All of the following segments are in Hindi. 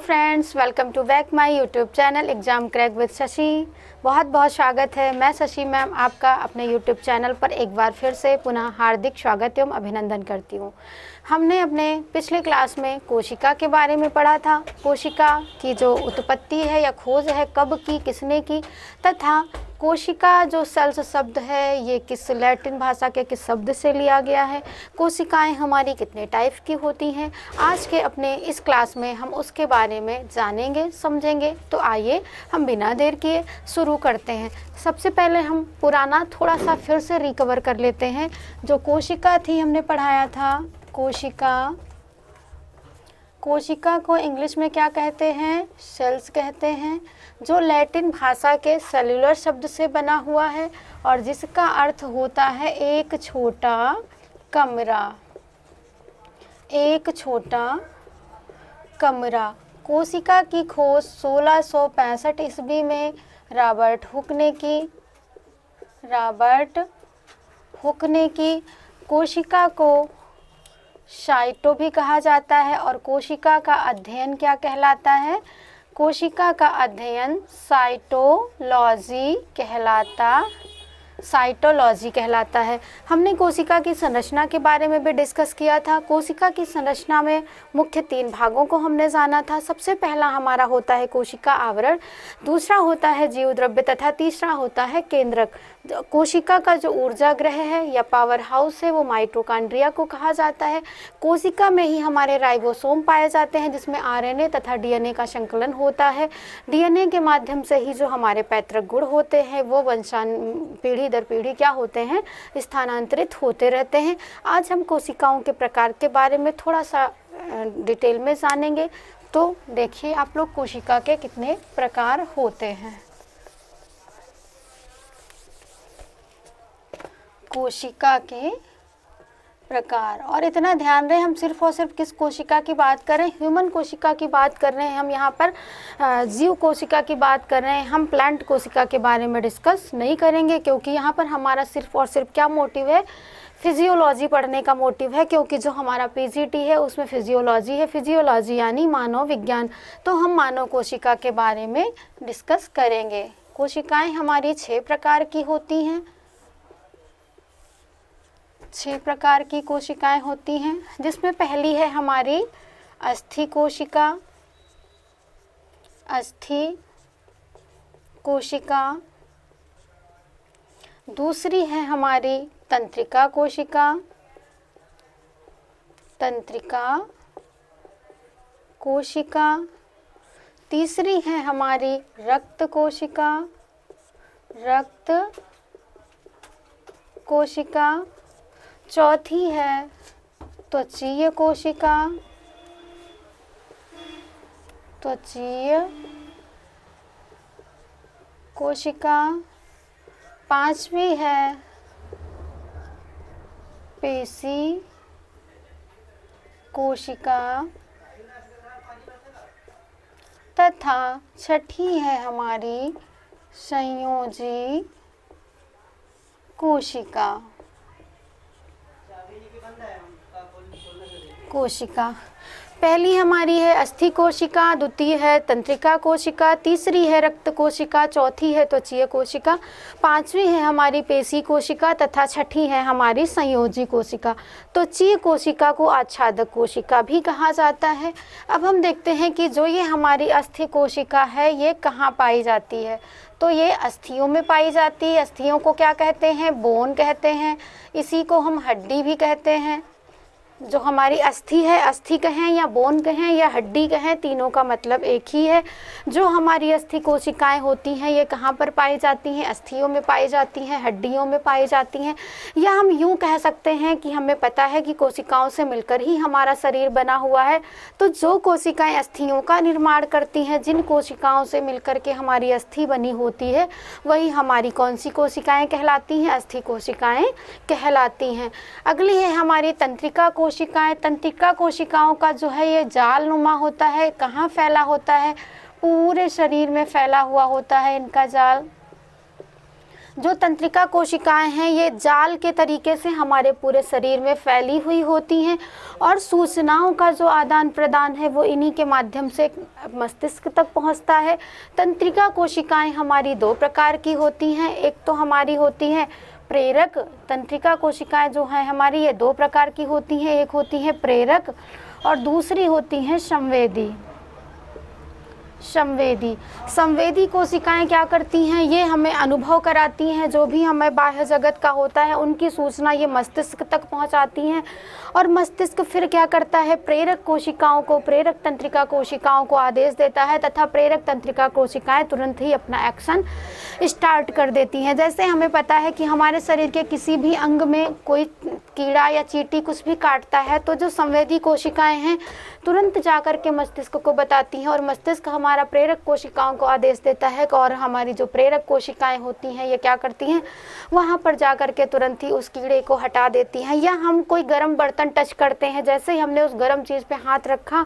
Friends, welcome to back my YouTube channel exam crack with Shashi. बहुत बहुत स्वागत है। मैं शशि मैम आपका अपने यूट्यूब चैनल पर एक बार फिर से पुनः हार्दिक स्वागत एवं अभिनंदन करती हूँ। हमने अपने पिछले क्लास में कोशिका के बारे में पढ़ा था। कोशिका की जो उत्पत्ति है या खोज है, कब की, किसने की, तथा कोशिका जो सेल्स शब्द है ये किस लैटिन भाषा के किस शब्द से लिया गया है, कोशिकाएं हमारी कितने टाइप की होती हैं। आज के अपने इस क्लास में हम उसके बारे में जानेंगे, समझेंगे। तो आइए हम बिना देर किए शुरू करते हैं। सबसे पहले हम पुराना थोड़ा सा फिर से रिकवर कर लेते हैं। जो कोशिका थी हमने पढ़ाया था, कोशिका को इंग्लिश में क्या कहते हैं? सेल्स कहते हैं, जो लैटिन भाषा के सेल्यूलर शब्द से बना हुआ है और जिसका अर्थ होता है एक छोटा कमरा। एक छोटा कमरा। कोशिका की खोज 1665 ईस्वी में रॉबर्ट हुक ने की। कोशिका को साइटो भी कहा जाता है और कोशिका का अध्ययन क्या कहलाता है? कोशिका का अध्ययन साइटोलॉजी कहलाता है। हमने कोशिका की संरचना के बारे में भी डिस्कस किया था। कोशिका की संरचना में मुख्य 3 भागों को हमने जाना था। सबसे पहला हमारा होता है कोशिका आवरण, दूसरा होता है जीव द्रव्य तथा तीसरा होता है केंद्रक। कोशिका का जो ऊर्जा ग्रह है या पावर हाउस है वो माइटोकॉन्ड्रिया को कहा जाता है। कोशिका में ही हमारे राइबोसोम पाए जाते हैं जिसमें आरएनए तथा डीएनए का संकलन होता है। डीएनए के माध्यम से ही जो हमारे पैतृक गुण होते हैं वो पीढ़ी दर पीढ़ी क्या होते हैं? स्थानांतरित होते रहते हैं। आज हम कोशिकाओं के प्रकार के बारे में थोड़ा सा डिटेल में जानेंगे। तो देखिए आप लोग, कोशिका के कितने प्रकार होते हैं। कोशिका के प्रकार, और इतना ध्यान रहे हम सिर्फ और सिर्फ किस कोशिका की बात करें? ह्यूमन कोशिका की बात कर रहे हैं हम यहाँ पर, जीव कोशिका की बात कर रहे हैं। हम प्लांट कोशिका के बारे में डिस्कस नहीं करेंगे क्योंकि यहाँ पर हमारा सिर्फ और सिर्फ क्या मोटिव है? फिजियोलॉजी पढ़ने का मोटिव है, क्योंकि जो हमारा पीजीटी है उसमें फिजियोलॉजी है। फिजियोलॉजी यानी मानव विज्ञान। तो हम मानव कोशिका के बारे में डिस्कस करेंगे। कोशिकाएं हमारी 6 प्रकार की होती हैं। 6 प्रकार की कोशिकाएं होती हैं, जिसमें पहली है हमारी अस्थि कोशिका। दूसरी है हमारी तंत्रिका कोशिका। तीसरी है हमारी रक्त कोशिका। चौथी है त्वचीय कोशिका। 5वीं है पेशी कोशिका तथा 6ठी है हमारी संयोजी कोशिका। पहली हमारी है अस्थि कोशिका, द्वितीय है तंत्रिका कोशिका, तीसरी है रक्त कोशिका, चौथी है त्वचीय कोशिका, 5वीं है हमारी पेशी कोशिका तथा 6ठी है हमारी संयोजी कोशिका। त्वचीय कोशिका को आच्छादक कोशिका भी कहा जाता है। अब हम देखते हैं कि जो ये हमारी अस्थि कोशिका है ये कहाँ पाई जाती है। तो ये अस्थियों में पाई जाती है। अस्थियों को क्या कहते हैं? बोन कहते हैं। इसी को हम हड्डी भी कहते हैं। जो हमारी अस्थि है, अस्थि कहें या बोन कहें या हड्डी कहें, तीनों का मतलब एक ही है। जो हमारी अस्थि कोशिकाएं होती हैं ये कहाँ पर पाई जाती हैं? अस्थियों में पाई जाती हैं, हड्डियों में पाई जाती हैं। या हम यूँ कह सकते हैं कि हमें पता है कि कोशिकाओं से मिलकर ही हमारा शरीर बना हुआ है। तो जो कोशिकाएं अस्थियों का निर्माण करती हैं, जिन कोशिकाओं से मिलकर के हमारी अस्थि बनी होती है, वही हमारी कौन सी कोशिकाएँ कहलाती हैं? अस्थि कोशिकाएँ कहलाती हैं। अगली है हमारी तंत्रिका कोशिकाएं। तंत्रिका कोशिकाओं का जो है ये जाल नुमा होता है। कहाँ फैला होता है? पूरे शरीर में फैला हुआ होता है इनका जाल। जो तंत्रिका कोशिकाएं हैं ये जाल के तरीके से हमारे पूरे शरीर में फैली हुई होती हैं और सूचनाओं का जो आदान प्रदान है वो इन्हीं के माध्यम से मस्तिष्क तक पहुंचता है। तंत्रिका कोशिकाएं हमारी दो प्रकार की होती हैं, एक तो हमारी होती है प्रेरक। तंत्रिका कोशिकाएं जो हैं हमारी ये दो प्रकार की होती हैं, एक होती है प्रेरक और दूसरी होती हैं संवेदी। संवेदी कोशिकाएं क्या करती हैं, ये हमें अनुभव कराती हैं, जो भी हमें बाह्य जगत का होता है उनकी सूचना ये मस्तिष्क तक पहुंचाती हैं और मस्तिष्क फिर क्या करता है, प्रेरक कोशिकाओं को, प्रेरक तंत्रिका कोशिकाओं को आदेश देता है तथा प्रेरक तंत्रिका कोशिकाएं तुरंत ही अपना एक्शन स्टार्ट कर देती हैं। जैसे हमें पता है कि हमारे शरीर के किसी भी अंग में कोई कीड़ा या चींटी कुछ भी काटता है तो जो संवेदी कोशिकाएं हैं तुरंत जाकर के मस्तिष्क को बताती हैं और मस्तिष्क हमारा प्रेरक कोशिकाओं को आदेश देता है और हमारी जो प्रेरक कोशिकाएं होती हैं ये क्या करती हैं, वहाँ पर जाकर के तुरंत ही उस कीड़े को हटा देती हैं। या हम कोई गर्म बर्तन टच करते हैं, जैसे ही हमने उस गर्म चीज़ पे हाथ रखा,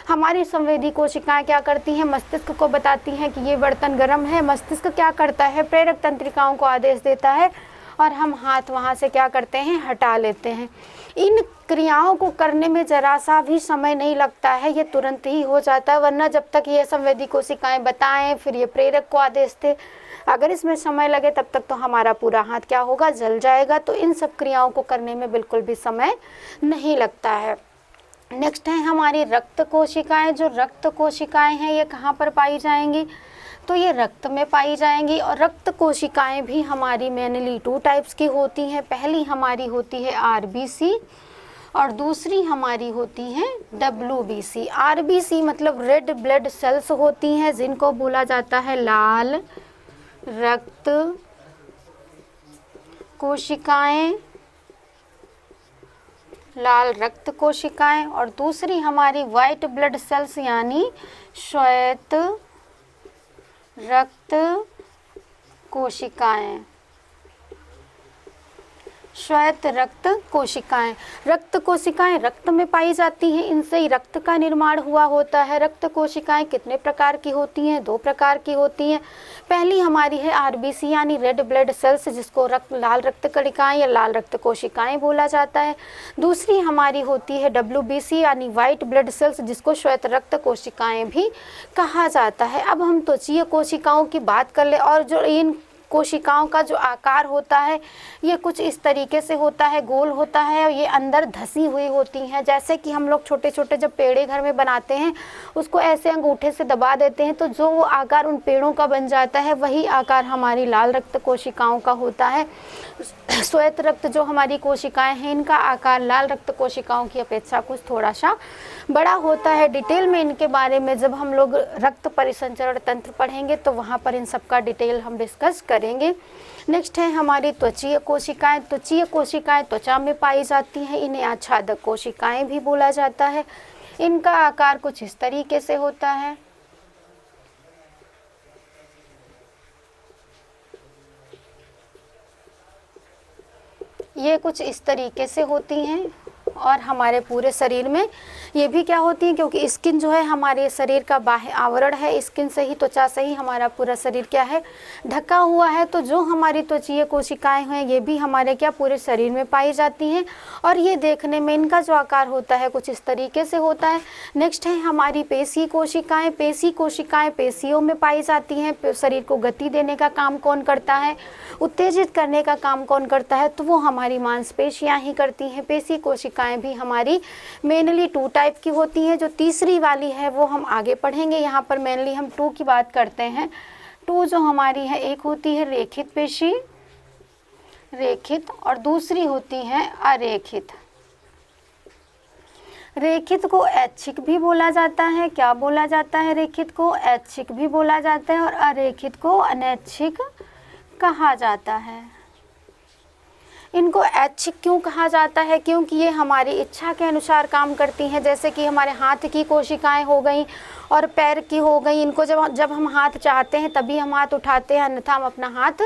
हमारी संवेदी कोशिकाएं क्या करती हैं, मस्तिष्क को बताती हैं कि ये बर्तन गर्म है। मस्तिष्क क्या करता है, प्रेरक तंत्रिकाओं को आदेश देता है और हम हाथ वहाँ से क्या करते हैं, हटा लेते हैं। इन क्रियाओं को करने में जरा सा भी समय नहीं लगता है, ये तुरंत ही हो जाता है, वरना जब तक ये संवेदी कोशिकाएं बताएं फिर ये प्रेरक को आदेश दे, अगर इसमें समय लगे तब तक तो हमारा पूरा हाथ क्या होगा, जल जाएगा। तो इन सब क्रियाओं को करने में बिल्कुल भी समय नहीं लगता है। नेक्स्ट है हमारी रक्त कोशिकाएं। जो रक्त कोशिकाएं हैं ये कहाँ पर पाई जाएंगी, तो ये रक्त में पाई जाएंगी। और रक्त कोशिकाएं भी हमारी मेनली 2 टाइप्स की होती हैं। पहली हमारी होती है आरबीसी और दूसरी हमारी होती है डब्ल्यूबीसी। आरबीसी मतलब रेड ब्लड सेल्स होती हैं, जिनको बोला जाता है लाल रक्त कोशिकाएं, लाल रक्त कोशिकाएं। और दूसरी हमारी वाइट ब्लड सेल्स यानी श्वेत रक्त कोशिकाएं, श्वेत रक्त कोशिकाएं। रक्त कोशिकाएं रक्त में पाई जाती हैं, इनसे ही रक्त का निर्माण हुआ होता है। रक्त कोशिकाएं कितने प्रकार की होती हैं, 2 प्रकार की होती हैं। पहली हमारी है आरबीसी यानी रेड ब्लड सेल्स, जिसको लाल रक्त कणिकाएं या लाल रक्त कोशिकाएं बोला जाता है। दूसरी हमारी होती है डब्ल्यूबीसी यानी वाइट ब्लड सेल्स, जिसको श्वेत रक्त कोशिकाएं भी कहा जाता है। अब हम त्वचीय कोशिकाओं की बात कर ले, और जो इन कोशिकाओं का जो आकार होता है ये कुछ इस तरीके से होता है, गोल होता है और ये अंदर धसी हुई होती हैं। जैसे कि हम लोग छोटे छोटे जब पेड़े घर में बनाते हैं उसको ऐसे अंगूठे से दबा देते हैं तो जो वो आकार उन पेड़ों का बन जाता है वही आकार हमारी लाल रक्त कोशिकाओं का होता है। श्वेत रक्त जो हमारी कोशिकाएं हैं इनका आकार लाल रक्त कोशिकाओं की अपेक्षा कुछ थोड़ा सा बड़ा होता है। डिटेल में इनके बारे में जब हम लोग रक्त परिसंचरण तंत्र पढ़ेंगे तो वहाँ पर इन सब का डिटेल हम डिस्कस करेंगे। नेक्स्ट है हमारी त्वचीय कोशिकाएं। त्वचीय कोशिकाएं त्वचा में पाई जाती हैं, इन्हें आच्छादक कोशिकाएं भी बोला जाता है। इनका आकार कुछ इस तरीके से होता है। ये कुछ इस तरीके से होती हैं और हमारे पूरे शरीर में ये भी क्या होती हैं, क्योंकि स्किन जो है हमारे शरीर का बाह्य आवरण है, स्किन से ही त्वचा से ही हमारा पूरा शरीर क्या है ढका हुआ है। तो जो हमारी त्वचीय कोशिकाएं हैं ये भी हमारे क्या पूरे शरीर में पाई जाती हैं और ये देखने में इनका जो आकार होता है कुछ इस तरीके से होता है। नेक्स्ट है हमारी पेशी कोशिकाएं। पेशी कोशिकाएं पेशियों में पाई जाती हैं। शरीर को गति देने का काम कौन करता है, उत्तेजित करने का काम कौन करता है, तो वो हमारी मांसपेशियां ही करती हैं। पेशी कोशिकाएं भी हमारी मेनली 2 टाइप की होती हैं। जो तीसरी वाली है वो हम आगे पढ़ेंगे। यहाँ पर मेनली हम 2 की बात करते हैं। 2 जो हमारी है, एक होती है रेखित पेशी, रेखित, और दूसरी होती है अरेखित। रेखित को ऐच्छिक भी बोला जाता है। क्या बोला जाता है, रेखित को ऐच्छिक भी बोला जाता है और अरेखित को अनैच्छिक कहा जाता है। इनको ऐच्छिक क्यों कहा जाता है? क्योंकि ये हमारी इच्छा के अनुसार काम करती हैं। जैसे कि हमारे हाथ की कोशिकाएं हो गई और पैर की हो गई, इनको जब हम हाथ चाहते हैं तभी हम हाथ उठाते हैं, अन्यथा हम अपना हाथ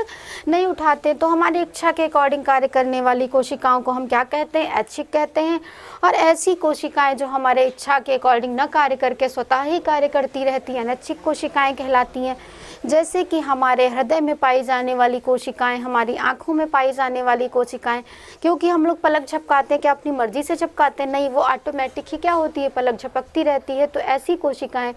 नहीं उठाते। तो हमारी इच्छा के अकॉर्डिंग कार्य करने वाली कोशिकाओं को हम क्या कहते हैं? ऐच्छिक कहते हैं। और ऐसी कोशिकाएं जो हमारे इच्छा के अकॉर्डिंग न कार्य करके स्वतः ही कार्य करती रहती हैं, अनैच्छिक कोशिकाएं कहलाती हैं। जैसे कि हमारे हृदय में पाई जाने वाली कोशिकाएं, हमारी आँखों में पाई जाने वाली कोशिकाएं, क्योंकि हम लोग पलक झपकाते हैं, क्या अपनी मर्जी से झपकाते हैं? नहीं, वो ऑटोमेटिक ही क्या होती है? पलक झपकती रहती है। तो ऐसी कोशिकाएं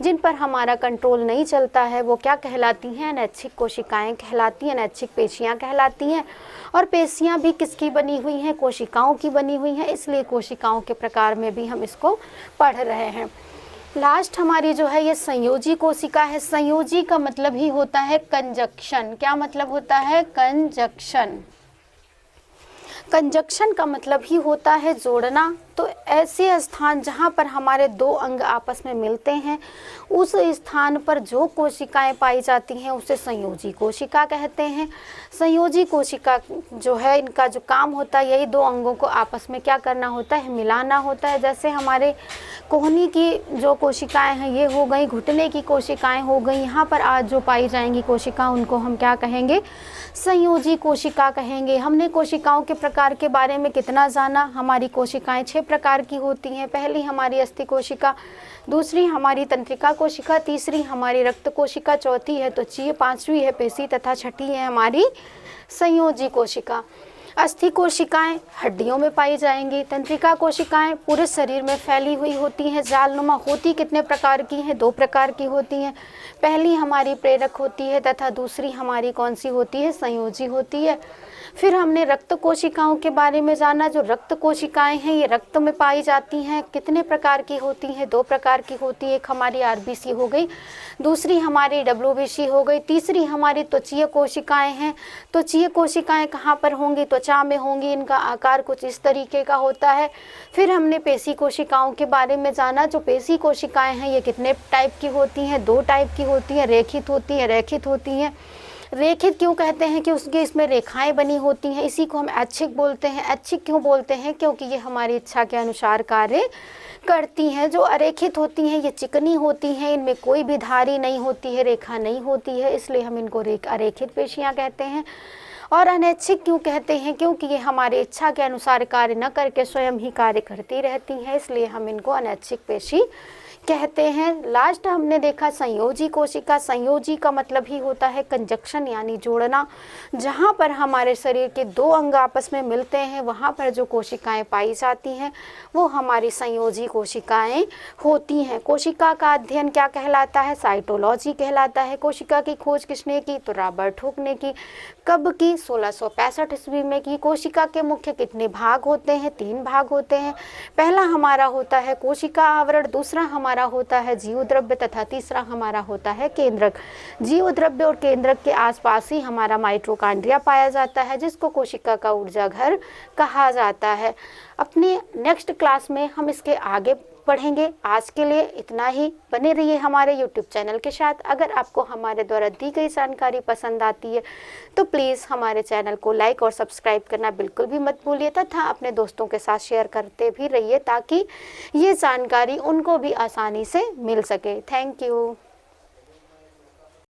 जिन पर हमारा कंट्रोल नहीं चलता है वो क्या कहलाती हैं? अनैच्छिक कोशिकाएं कहलाती हैं, अनैच्छिक पेशियां कहलाती हैं। और पेशियां भी किसकी बनी हुई हैं? कोशिकाओं की बनी हुई हैं, इसलिए कोशिकाओं के प्रकार में भी हम इसको पढ़ रहे हैं। लास्ट हमारी जो है ये संयोजी कोशिका है। संयोजी का मतलब ही होता है कंजक्शन। क्या मतलब होता है? कंजक्शन। कंजक्शन का मतलब ही होता है जोड़ना। तो ऐसे स्थान जहाँ पर हमारे दो अंग आपस में मिलते हैं, उस स्थान पर जो कोशिकाएं पाई जाती हैं उसे संयोजी कोशिका कहते हैं। संयोजी कोशिका जो है, इनका जो काम होता है यही दो अंगों को आपस में क्या करना होता है? मिलाना होता है। जैसे हमारे कोहनी की जो कोशिकाएं हैं ये हो गई, घुटने की कोशिकाएं हो गई, यहाँ पर आज जो पाई जाएंगी कोशिका उनको हम क्या कहेंगे? संयोजी कोशिका कहेंगे। हमने कोशिकाओं के प्रकार के बारे में कितना जाना? हमारी कोशिकाएं 6 प्रकार की होती हैं। पहली हमारी अस्थि कोशिका, दूसरी हमारी तंत्रिका कोशिका, तीसरी हमारी रक्त कोशिका, चौथी है त्वचीय, पांचवी है पेशी तथा छठी है हमारी संयोजी कोशिका। अस्थि कोशिकाएं हड्डियों में पाई जाएंगी। तंत्रिका कोशिकाएं पूरे शरीर में फैली हुई होती हैं, जालनुमा होती कितने प्रकार की हैं? 2 प्रकार की होती हैं। पहली हमारी प्रेरक होती है तथा दूसरी हमारी कौन सी होती है? संयोजी होती है। फिर हमने रक्त कोशिकाओं के बारे में जाना। जो रक्त कोशिकाएं हैं ये रक्त में पाई जाती हैं। कितने प्रकार की होती हैं? 2 प्रकार की होती है। एक हमारी आरबीसी हो गई, दूसरी हमारी डब्ल्यूबीसी हो गई। तीसरी हमारी त्वचीय कोशिकाएं हैं। त्वचीय कोशिकाएं कहाँ पर होंगी? त्वचा में होंगी। इनका आकार कुछ इस तरीके का होता है। फिर हमने पेशी कोशिकाओं के बारे में जाना। जो पेशी कोशिकाएं हैं ये कितने टाइप की होती हैं? 2 टाइप की होती हैं, रेखित होती हैं, रैखित होती हैं। रेखित क्यों कहते हैं? कि उसके इसमें रेखाएं बनी होती हैं, इसी को हम ऐच्छिक बोलते हैं। ऐच्छिक क्यों बोलते हैं? क्योंकि ये हमारी इच्छा के अनुसार कार्य करती हैं। जो अरेखित होती हैं ये चिकनी होती हैं, इनमें कोई भी धारी नहीं होती है, रेखा नहीं होती है, इसलिए हम इनको अरेखित पेशियां कहते हैं। और अनैच्छिक क्यों कहते हैं? क्योंकि ये हमारी इच्छा के अनुसार कार्य न करके स्वयं ही कार्य करती रहती हैं, इसलिए हम इनको अनैच्छिक पेशी कहते हैं। लास्ट हमने देखा संयोजी कोशिका। संयोजी का मतलब ही होता है कंजक्शन यानी जोड़ना। जहाँ पर हमारे शरीर के 2 अंग आपस में मिलते हैं वहाँ पर जो कोशिकाएं पाई जाती हैं वो हमारी संयोजी कोशिकाएं होती हैं। कोशिका का अध्ययन क्या कहलाता है? साइटोलॉजी कहलाता है। कोशिका की खोज किसने की? तो रॉबर्ट हुक ने की। कब की? 1665 ईस्वी में की। कोशिका के मुख्य कितने भाग होते हैं? 3 भाग होते हैं। पहला हमारा होता है कोशिका आवरण, दूसरा हमारा होता है जीव द्रव्य तथा तीसरा हमारा होता है केंद्रक। जीव द्रव्य और केंद्रक के आसपास ही हमारा माइटोकॉन्ड्रिया पाया जाता है, जिसको कोशिका का ऊर्जा घर कहा जाता है। अपने नेक्स्ट क्लास में हम इसके आगे पढ़ेंगे। आज के लिए इतना ही। बने रहिए हमारे YouTube चैनल के साथ। अगर आपको हमारे द्वारा दी गई जानकारी पसंद आती है तो प्लीज़ हमारे चैनल को लाइक और सब्सक्राइब करना बिल्कुल भी मत भूलिए तथा अपने दोस्तों के साथ शेयर करते भी रहिए ताकि ये जानकारी उनको भी आसानी से मिल सके। Thank you.